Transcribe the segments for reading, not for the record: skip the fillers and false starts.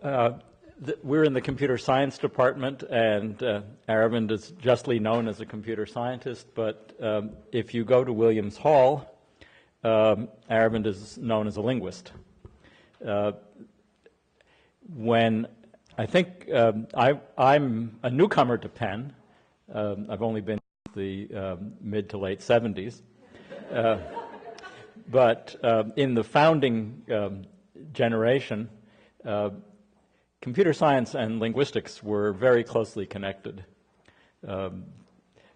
We're in the computer science department, and Aravind is justly known as a computer scientist, but if you go to Williams Hall, Aravind is known as a linguist. When I think I'm a newcomer to Penn. I've only been in the mid to late 70s. But in the founding generation, computer science and linguistics were very closely connected.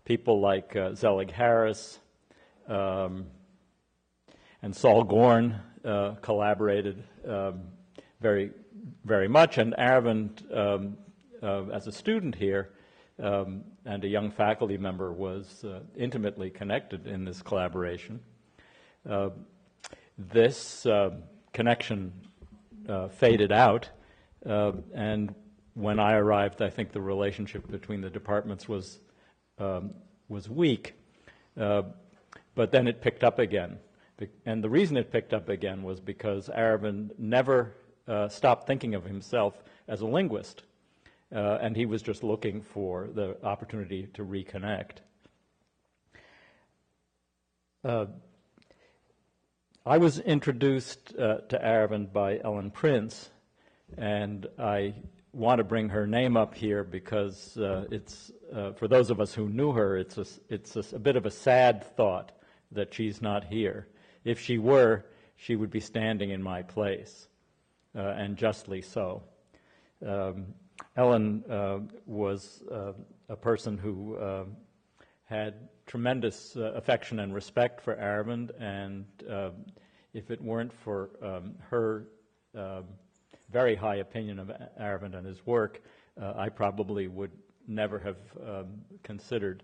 People like Zelig Harris and Saul Gorn collaborated very, very much, and Aravind, as a student here and a young faculty member, was intimately connected in this collaboration. This connection faded out, and when I arrived, I think the relationship between the departments was weak, but then it picked up again. And the reason it picked up again was because Aravind never stopped thinking of himself as a linguist, and he was just looking for the opportunity to reconnect. I was introduced to Aravind by Ellen Prince, and I want to bring her name up here because it's for those of us who knew her, it's a bit of a sad thought that she's not here. If she were, she would be standing in my place, and justly so. Ellen was a person who had tremendous affection and respect for Aravind, and if it weren't for her very high opinion of Aravind and his work, I probably would never have considered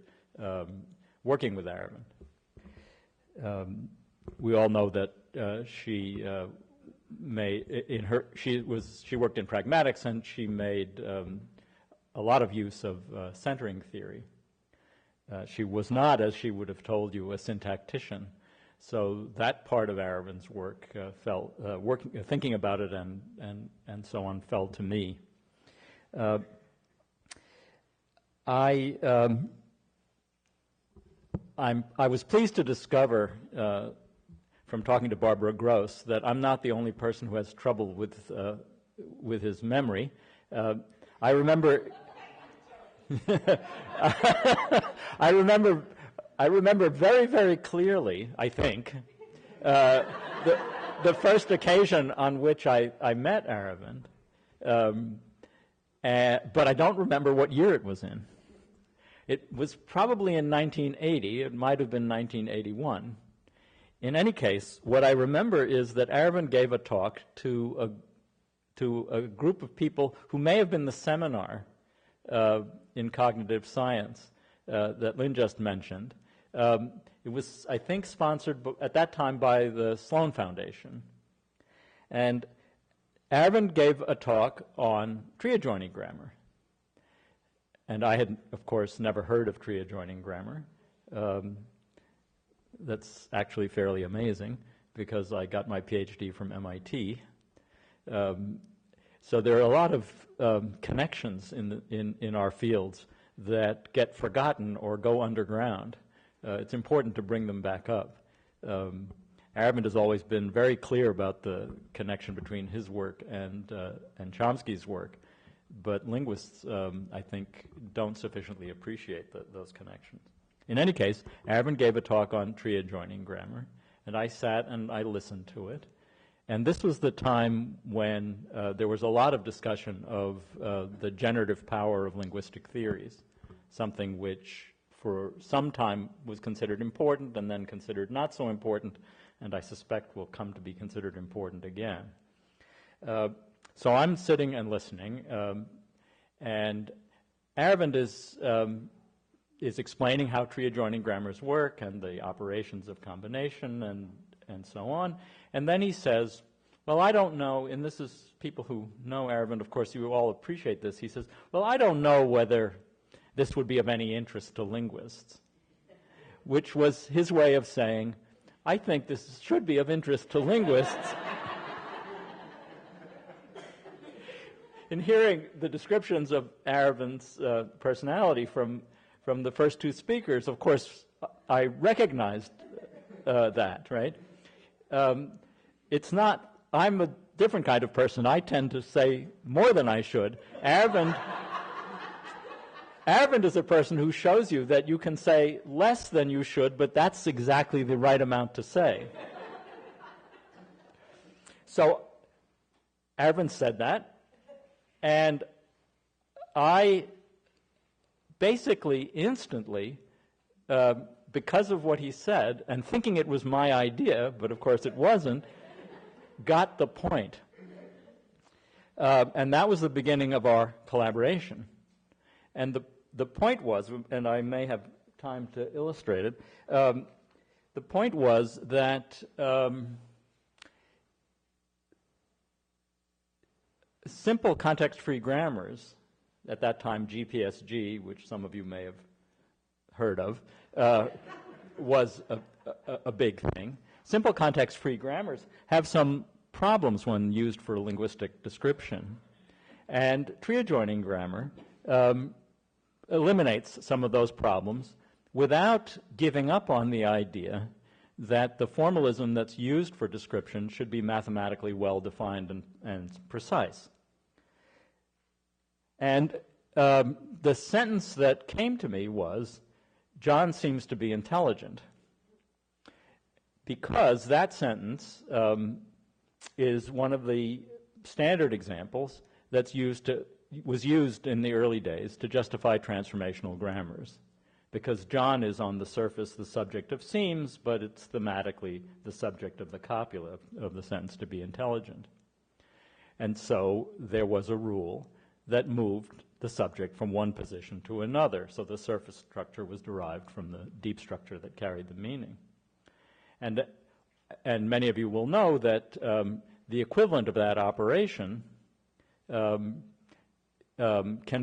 working with Aravind. We all know that she worked in pragmatics, and she made a lot of use of centering theory. She was not, as she would have told you, a syntactician. So that part of Aravind's work thinking about it and so on, fell to me. I was pleased to discover from talking to Barbara Gross that I'm not the only person who has trouble with his memory. I remember I remember very, very clearly, I think, the first occasion on which I met Aravind, but I don't remember what year it was in. It was probably in 1980. It might have been 1981. In any case, what I remember is that Aravind gave a talk to a group of people who may have been the seminar in cognitive science that Lynn just mentioned. It was, I think, sponsored at that time by the Sloan Foundation. And Aravind gave a talk on tree-adjoining grammar. And I had, of course, never heard of tree-adjoining grammar. That's actually fairly amazing because I got my PhD from MIT. So there are a lot of connections in our fields that get forgotten or go underground. It's important to bring them back up. Aravind has always been very clear about the connection between his work and Chomsky's work, but linguists, I think, don't sufficiently appreciate those connections. In any case, Aravind gave a talk on tree-adjoining grammar, and I sat and I listened to it. And this was the time when there was a lot of discussion of the generative power of linguistic theories, something which for some time was considered important and then considered not so important, and I suspect will come to be considered important again. So I'm sitting and listening, and Aravind is explaining how tree-adjoining grammars work and the operations of combination and so on. And then he says, well, I don't know, and this is people who know Aravind, of course, you all appreciate this. He says, well, I don't know whether this would be of any interest to linguists, which was his way of saying, I think this should be of interest to linguists. in hearing the descriptions of Aravind's personality from the first two speakers, of course, I recognized that, right? It's not, I'm a different kind of person. I tend to say more than I should. Aravind is a person who shows you that you can say less than you should, but that's exactly the right amount to say. So Aravind said that, and I basically instantly, because of what he said, and thinking it was my idea, but of course it wasn't, got the point. And that was the beginning of our collaboration. And the point was, and I may have time to illustrate it, the point was that simple context-free grammars, at that time GPSG, which some of you may have heard of, was a big thing. Simple context-free grammars have some problems when used for linguistic description. And tree-adjoining grammar eliminates some of those problems without giving up on the idea that the formalism that's used for description should be mathematically well-defined and precise. And the sentence that came to me was, John seems to be intelligent, because that sentence is one of the standard examples that's was used in the early days to justify transformational grammars, because John is on the surface the subject of seems, but it's thematically the subject of the copula of the sentence to be intelligent. And so there was a rule that moved the subject from one position to another, so the surface structure was derived from the deep structure that carried the meaning. And many of you will know that the equivalent of that operation can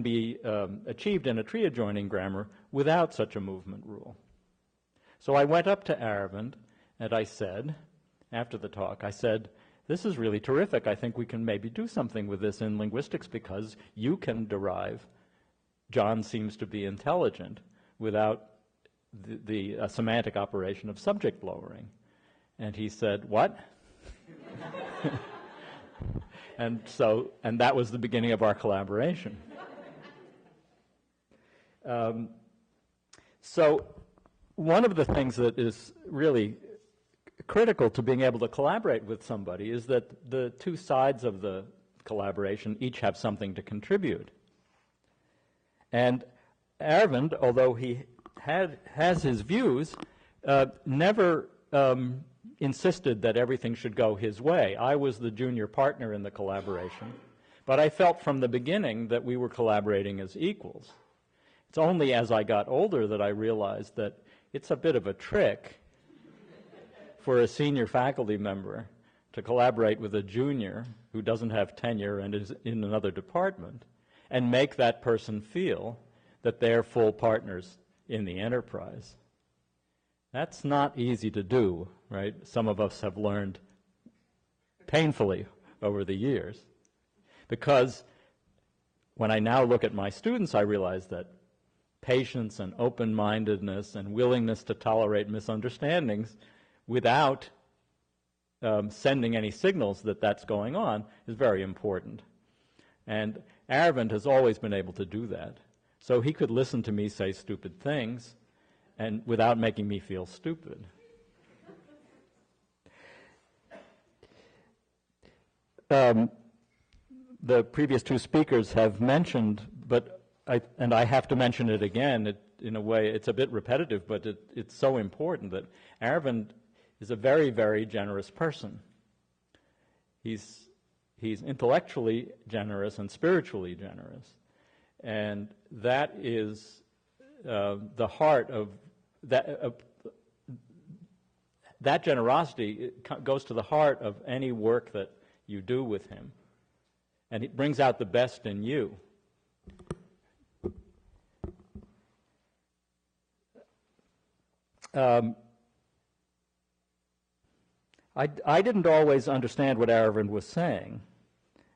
be achieved in a tree-adjoining grammar without such a movement rule. So I went up to Aravind and I said, after the talk, I said, this is really terrific. I think we can maybe do something with this in linguistics, because you can derive John seems to be intelligent without the semantic operation of subject lowering. And he said, what? And that was the beginning of our collaboration. So one of the things that is really critical to being able to collaborate with somebody is that the two sides of the collaboration each have something to contribute. And Aravind, although he has his views, never insisted that everything should go his way. I was the junior partner in the collaboration, but I felt from the beginning that we were collaborating as equals. It's only as I got older that I realized that it's a bit of a trick for a senior faculty member to collaborate with a junior who doesn't have tenure and is in another department and make that person feel that they're full partners in the enterprise. That's not easy to do, right? Some of us have learned painfully over the years, because when I now look at my students, I realize that patience and open-mindedness and willingness to tolerate misunderstandings without sending any signals that that's going on is very important. And Aravind has always been able to do that. So he could listen to me say stupid things and without making me feel stupid. The previous two speakers have mentioned, and I have to mention it again, in a way it's a bit repetitive, but it's so important, that Aravind is a very, very generous person. He's intellectually generous and spiritually generous. And that is the heart of that. That generosity goes to the heart of any work that you do with him. And it brings out the best in you. I didn't always understand what Aravind was saying.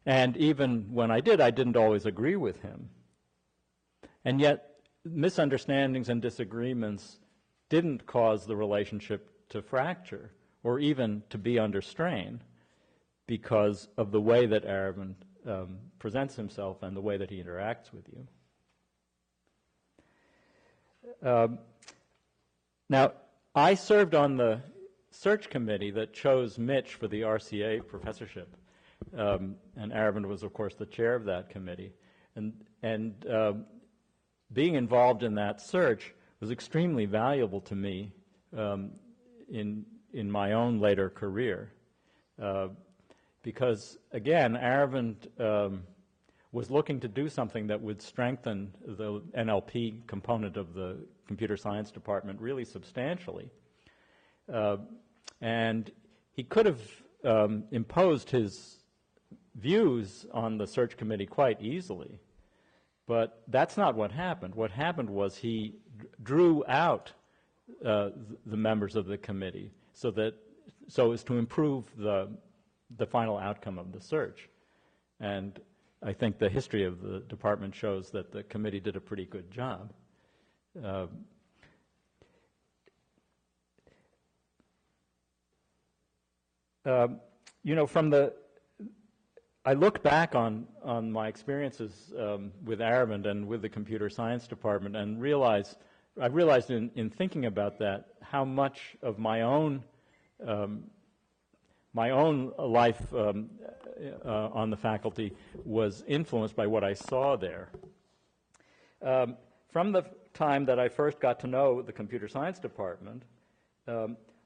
And even when I did, I didn't always agree with him. And yet, misunderstandings and disagreements didn't cause the relationship to fracture or even to be under strain because of the way that Aravind presents himself and the way that he interacts with you. Now, I served on the search committee that chose Mitch for the RCA professorship, and Aravind was, of course, the chair of that committee. And being involved in that search was extremely valuable to me in my own later career, because again, Aravind was looking to do something that would strengthen the NLP component of the computer science department really substantially. And he could have imposed his views on the search committee quite easily, but that's not what happened. What happened was he drew out the members of the committee so as to improve the final outcome of the search. And I think the history of the department shows that the committee did a pretty good job. I look back on my experiences with Aravind and with the computer science department and I realized in thinking about that how much of my own life on the faculty was influenced by what I saw there. From the time that I first got to know the computer science department,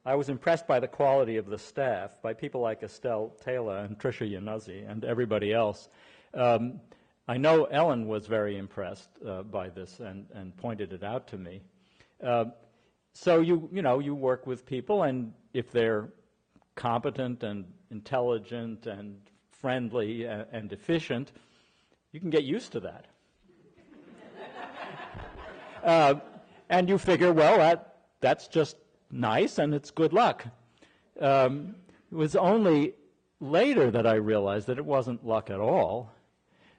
I was impressed by the quality of the staff, by people like Estelle Taylor and Tricia Yanuzzi and everybody else. I know Ellen was very impressed by this and pointed it out to me. So you work with people, and if they're competent and intelligent and friendly and efficient, you can get used to that. And you figure, well, that's just nice and it's good luck. It was only later that I realized that it wasn't luck at all,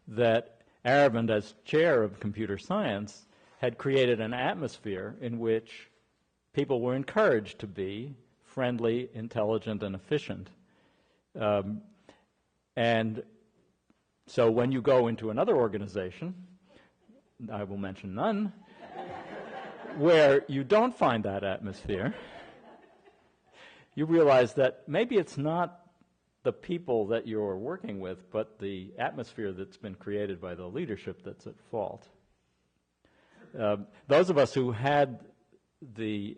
that Aravind, as chair of computer science, had created an atmosphere in which people were encouraged to be friendly, intelligent, and efficient. And so when you go into another organization, I will mention none, where you don't find that atmosphere, you realize that maybe it's not the people that you're working with, but the atmosphere that's been created by the leadership that's at fault. Those of us who had the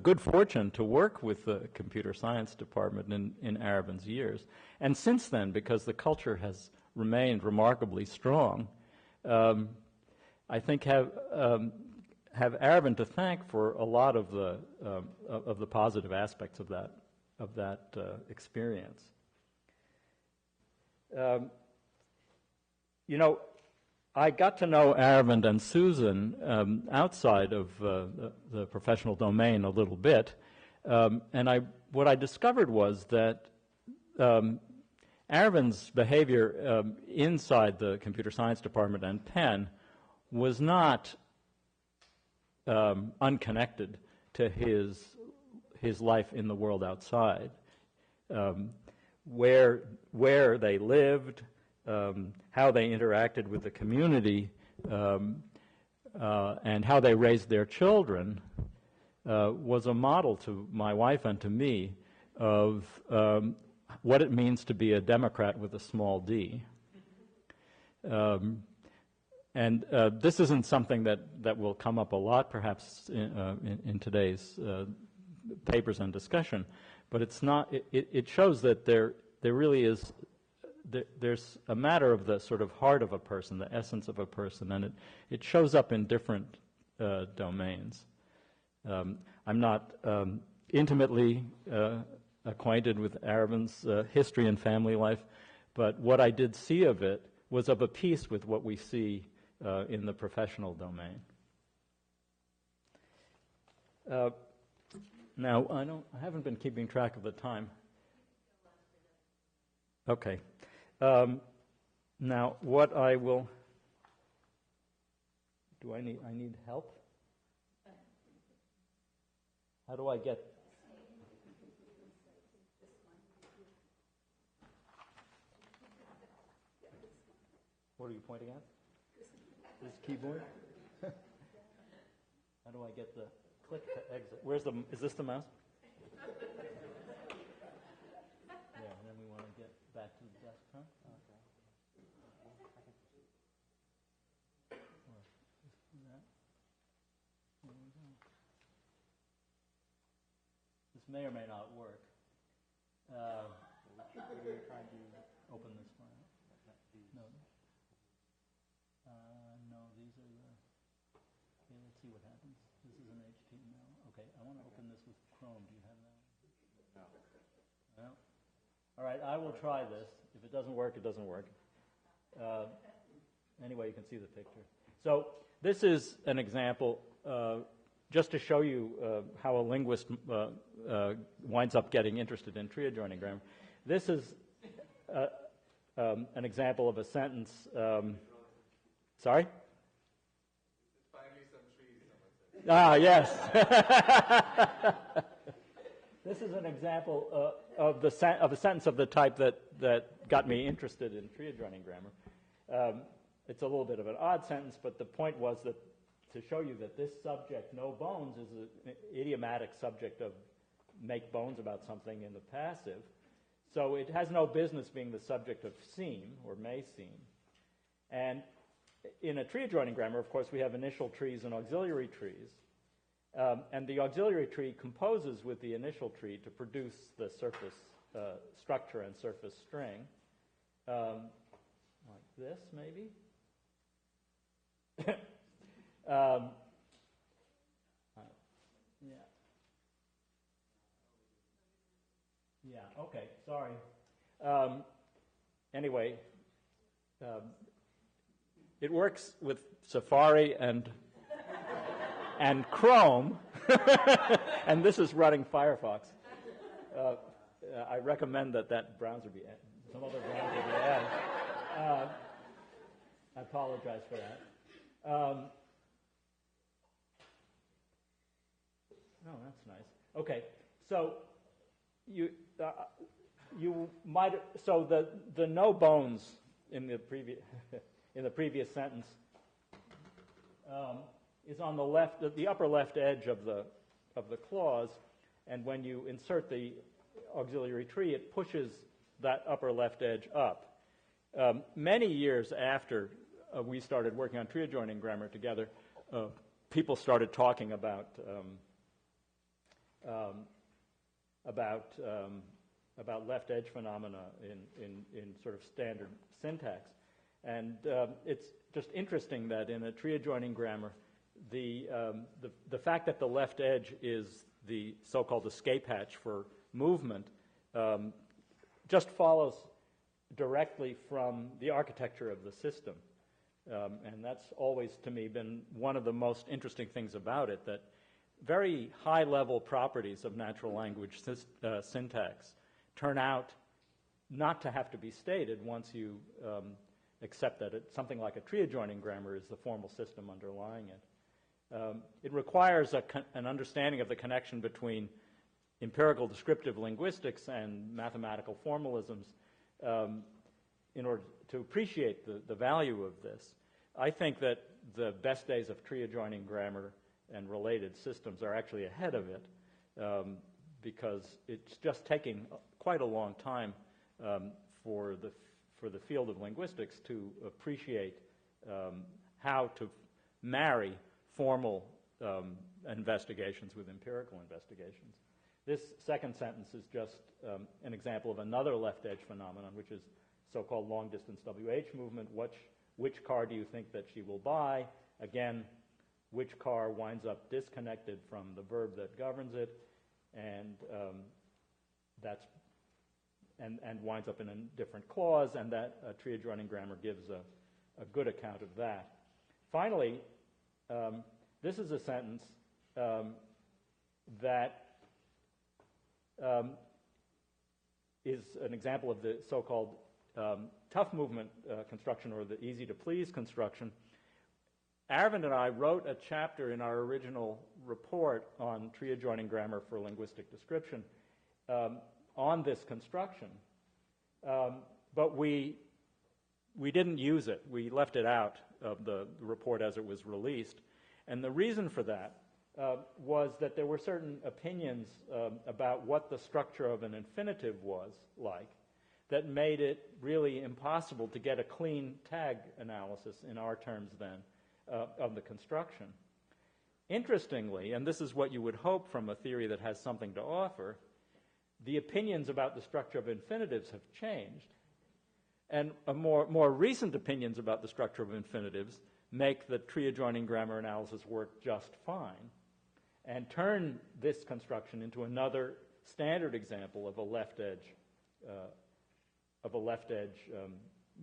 good fortune to work with the computer science department in Aravind's years, and since then, because the culture has remained remarkably strong, I think have Aravind to thank for a lot of the positive aspects of that experience. I got to know Aravind and Susan outside of the professional domain a little bit, and what I discovered was that Aravind's behavior inside the computer science department and Penn was not unconnected to his life in the world outside, where they lived, how they interacted with the community, and how they raised their children was a model to my wife and to me of what it means to be a Democrat with a small d. And this isn't something that will come up a lot, perhaps, in today's papers and discussion, but it's not. It shows that there really is. There's a matter of the sort of heart of a person, the essence of a person, and it shows up in different domains. I'm not intimately acquainted with Aravind's history and family life, but what I did see of it was of a piece with what we see in the professional domain. Now, I haven't been keeping track of the time. Okay. Now, what I will... I need help? How do I get... What are you pointing at? This keyboard? How do I get the click to exit? Is this the mouse? Yeah, and then we want to get back to the desktop. Okay. This may or may not work. We're trying to open this file. No. No, these are the... Okay, let's see what happens. This is an HTML. Okay, I want to open this with Chrome. Do you have that? No. All right, I will try this. If it doesn't work, it doesn't work. Anyway, you can see the picture. So this is an example just to show you how a linguist winds up getting interested in tree adjoining grammar. This is an example of a sentence. Sorry? Finally some trees, someone said. Yes. This is an example of a sentence of the type that got me interested in tree adjoining grammar. It's a little bit of an odd sentence, but the point was that to show you that this subject, no bones, is an idiomatic subject of make bones about something in the passive. So it has no business being the subject of seem or may seem. And in a tree adjoining grammar, of course, we have initial trees and auxiliary trees. And the auxiliary tree composes with the initial tree to produce the surface structure and surface string. Like this, maybe. Yeah, okay, sorry. Anyway, it works with Safari and Chrome, and this is running Firefox. I recommend that browser be added. Some other browser be added. I apologize for that. Oh, that's nice. Okay, so you might the no bones in the previous sentence is on the left, the upper left edge of the clause, and when you insert the auxiliary tree, it pushes that upper left edge up. Many years after we started working on tree adjoining grammar together, people started talking about left edge phenomena in sort of standard syntax, and it's just interesting that in a tree adjoining grammar, the fact that the left edge is the so-called escape hatch for movement just follows directly from the architecture of the system. And that's always, to me, been one of the most interesting things about it, that very high-level properties of natural language syntax turn out not to have to be stated once you accept that something like a tree adjoining grammar is the formal system underlying it. It requires an understanding of the connection between empirical descriptive linguistics and mathematical formalisms in order to appreciate the value of this. I think that the best days of tree adjoining grammar and related systems are actually ahead of it because it's just taking quite a long time for the field of linguistics to appreciate how to marry formal investigations with empirical investigations. This second sentence is just an example of another left edge phenomenon, which is so-called long-distance WH movement. Which car do you think that she will buy? Again, which car winds up disconnected from the verb that governs it, and winds up in a different clause, and that tree adjoining grammar gives a good account of that. Finally, this is a sentence that is an example of the so-called tough movement construction, or the easy to please construction. Aravind and I wrote a chapter in our original report on tree adjoining grammar for linguistic description on this construction, but we didn't use it. We left it out of the report as it was released, and the reason for that was that there were certain opinions about what the structure of an infinitive was like that made it really impossible to get a clean tag analysis in our terms then of the construction. Interestingly, and this is what you would hope from a theory that has something to offer, the opinions about the structure of infinitives have changed, and more recent opinions about the structure of infinitives make the tree adjoining grammar analysis work just fine, and turn this construction into another standard example of a left edge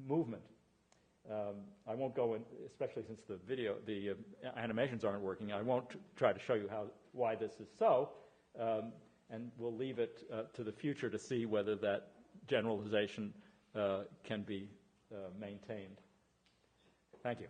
movement. I won't go in, especially since the animations aren't working. I won't try to show you why this is so, and we'll leave it to the future to see whether that generalization can be maintained. Thank you.